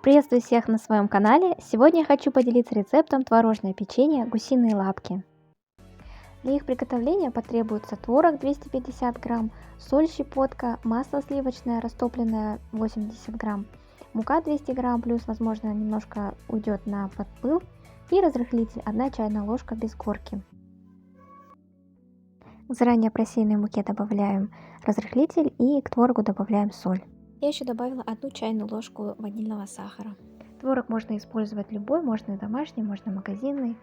Приветствую всех на своем канале. Сегодня я хочу поделиться рецептом творожное печенье гусиные лапки. Для их приготовления потребуется творог 250 грамм, соль щепотка, масло сливочное растопленное 80 грамм, мука 200 грамм, плюс возможно немножко уйдет на подпыл, и разрыхлитель 1 чайная ложка без горки. К заранее просеянной муке добавляем разрыхлитель и к творогу добавляем соль. Я еще добавила 1 чайную ложку ванильного сахара. Творог можно использовать любой, можно домашний, можно магазинный.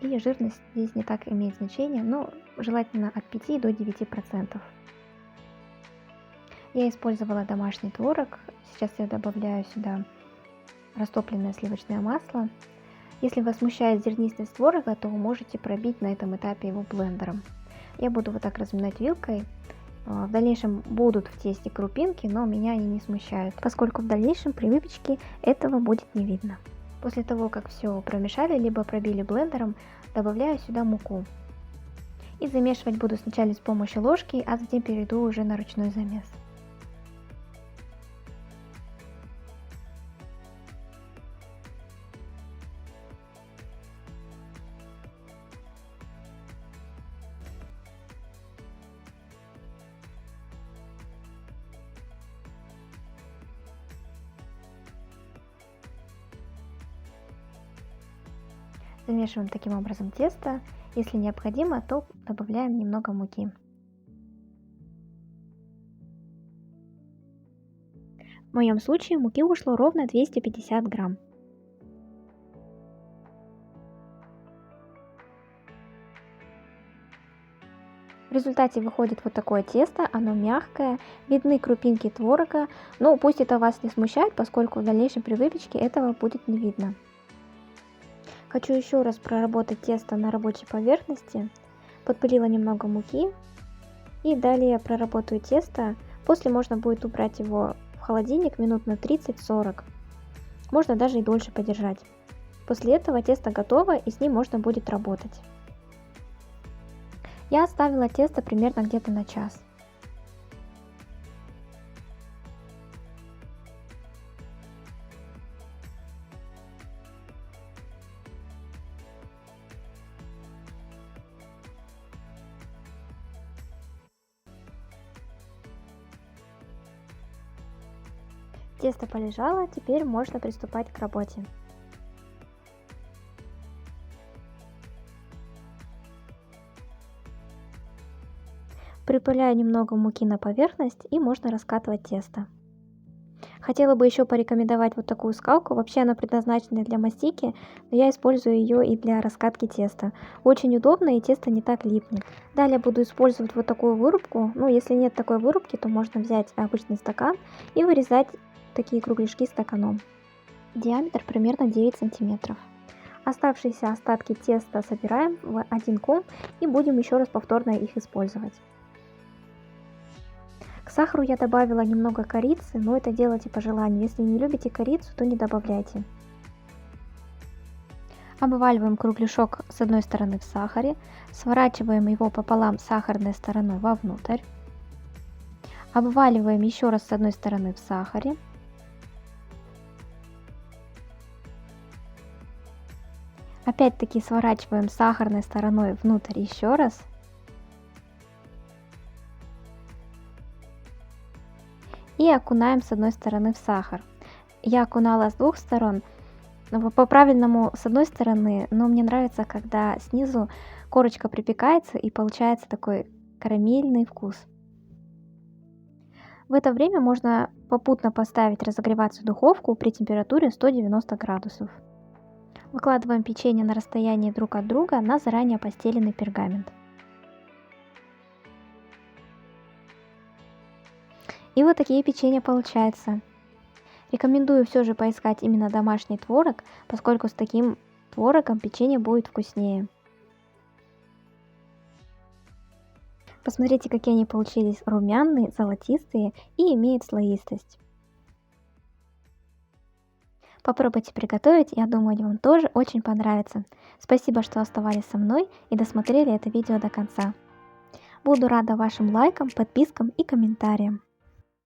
И жирность здесь не так имеет значение, но желательно от 5 до 9%. Я использовала домашний творог. Сейчас я добавляю сюда растопленное сливочное масло. Если вас смущает зернистость творога, то вы можете пробить на этом этапе его блендером. Я буду вот так разминать вилкой. В дальнейшем будут в тесте крупинки, но меня они не смущают, поскольку в дальнейшем при выпечке этого будет не видно. После того, как все промешали, либо пробили блендером, добавляю сюда муку. И замешивать буду сначала с помощью ложки, а затем перейду уже на ручной замес. Замешиваем таким образом тесто. Если необходимо, то добавляем немного муки. В моем случае муки ушло ровно 250 грамм. В результате выходит вот такое тесто, оно мягкое, видны крупинки творога, но пусть это вас не смущает, поскольку в дальнейшем при выпечке этого будет не видно. Хочу еще раз проработать тесто на рабочей поверхности. Подпылила немного муки. И далее проработаю тесто. После можно будет убрать его в холодильник минут на 30-40. Можно даже и дольше подержать. После этого тесто готово, и с ним можно будет работать. Я оставила тесто примерно где-то на час. Тесто полежало, теперь можно приступать к работе. Припыляю немного муки на поверхность, и можно раскатывать тесто. Хотела бы еще порекомендовать вот такую скалку. Вообще она предназначена для мастики, но я использую ее и для раскатки теста. Очень удобно, и тесто не так липнет. Далее буду использовать вот такую вырубку. Ну, если нет такой вырубки, то можно взять обычный стакан и вырезать такие кругляшки стаканом. Диаметр примерно 9 сантиметров. Оставшиеся остатки теста собираем в один ком и будем еще раз повторно их использовать. К сахару я добавила немного корицы, но это делайте по желанию. Если не любите корицу, то не добавляйте. Обваливаем кругляшок с одной стороны в сахаре, сворачиваем его пополам сахарной стороной вовнутрь. Обваливаем еще раз с одной стороны в сахаре. Опять-таки сворачиваем сахарной стороной внутрь еще раз. И окунаем с одной стороны в сахар. Я окунала с двух сторон. По правильному с одной стороны, но мне нравится, когда снизу корочка припекается и получается такой карамельный вкус. В это время можно попутно поставить разогреваться духовку при температуре 190 градусов. Выкладываем печенье на расстоянии друг от друга на заранее постеленный пергамент. И вот такие печенья получаются. Рекомендую все же поискать именно домашний творог, поскольку с таким творогом печенье будет вкуснее. Посмотрите, какие они получились румяные, золотистые и имеют слоистость. Попробуйте приготовить, я думаю, вам тоже очень понравится. Спасибо, что оставались со мной и досмотрели это видео до конца. Буду рада вашим лайкам, подпискам и комментариям.